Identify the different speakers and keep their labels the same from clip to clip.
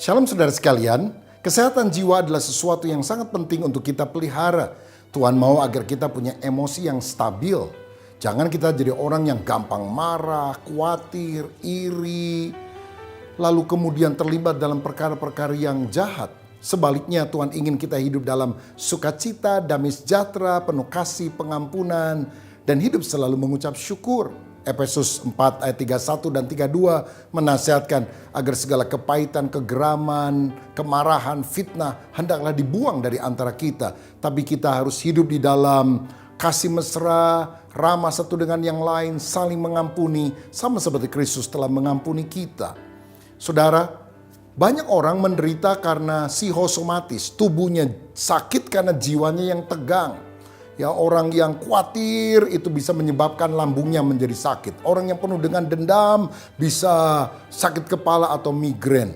Speaker 1: Shalom saudara sekalian, kesehatan jiwa adalah sesuatu yang sangat penting untuk kita pelihara. Tuhan mau agar kita punya emosi yang stabil. Jangan kita jadi orang yang gampang marah, khawatir, iri, lalu kemudian terlibat dalam perkara-perkara yang jahat. Sebaliknya Tuhan ingin kita hidup dalam sukacita, damai sejahtera, penuh kasih, pengampunan, dan hidup selalu mengucap syukur. Efesus 4 ayat 31 dan 32 menasihatkan agar segala kepahitan, kegeraman, kemarahan, fitnah hendaklah dibuang dari antara kita. Tapi kita harus hidup di dalam kasih mesra, ramah satu dengan yang lain, saling mengampuni, sama seperti Kristus telah mengampuni kita. Saudara, banyak orang menderita karena psikosomatis, tubuhnya sakit karena jiwanya yang tegang. Ya, orang yang khawatir itu bisa menyebabkan lambungnya menjadi sakit. Orang yang penuh dengan dendam bisa sakit kepala atau migrain.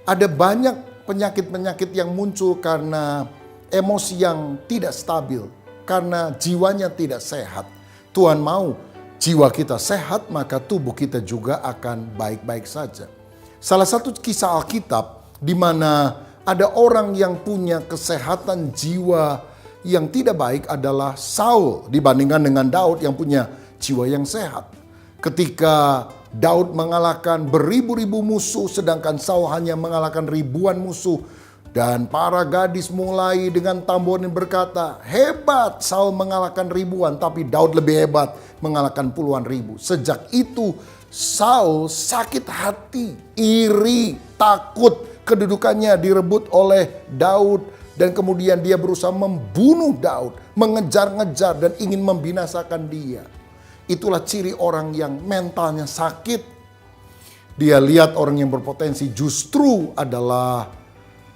Speaker 1: Ada banyak penyakit-penyakit yang muncul karena emosi yang tidak stabil, karena jiwanya tidak sehat. Tuhan mau jiwa kita sehat, maka tubuh kita juga akan baik-baik saja. Salah satu kisah Alkitab di mana ada orang yang punya kesehatan jiwa yang tidak baik adalah Saul dibandingkan dengan Daud yang punya jiwa yang sehat. Ketika Daud mengalahkan beribu-ribu musuh sedangkan Saul hanya mengalahkan ribuan musuh. Dan para gadis mulai dengan tambohan berkata, hebat Saul mengalahkan ribuan tapi Daud lebih hebat mengalahkan puluhan ribu. Sejak itu Saul sakit hati, iri, takut kedudukannya direbut oleh Daud. Dan kemudian dia berusaha membunuh Daud, mengejar-ngejar dan ingin membinasakan dia. Itulah ciri orang yang mentalnya sakit. Dia lihat orang yang berpotensi justru adalah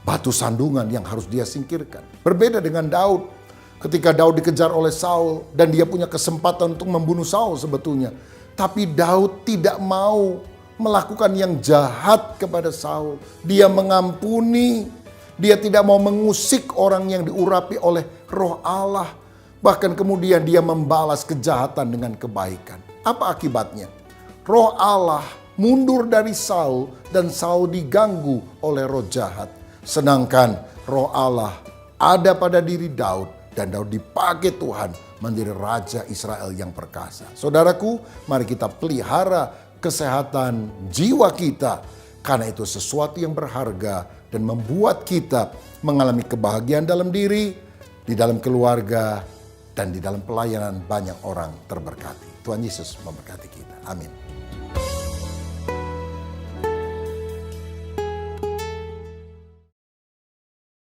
Speaker 1: batu sandungan yang harus dia singkirkan. Berbeda dengan Daud. Ketika Daud dikejar oleh Saul dan dia punya kesempatan untuk membunuh Saul sebetulnya. Tapi Daud tidak mau melakukan yang jahat kepada Saul. Dia mengampuni. Dia tidak mau mengusik orang yang diurapi oleh Roh Allah. Bahkan kemudian dia membalas kejahatan dengan kebaikan. Apa akibatnya? Roh Allah mundur dari Saul dan Saul diganggu oleh roh jahat. Sedangkan Roh Allah ada pada diri Daud dan Daud dipakai Tuhan menjadi Raja Israel yang perkasa. Saudaraku, mari kita pelihara kesehatan jiwa kita. Karena itu sesuatu yang berharga dan membuat kita mengalami kebahagiaan dalam diri, di dalam keluarga, dan di dalam pelayanan banyak orang terberkati. Tuhan Yesus memberkati kita. Amin.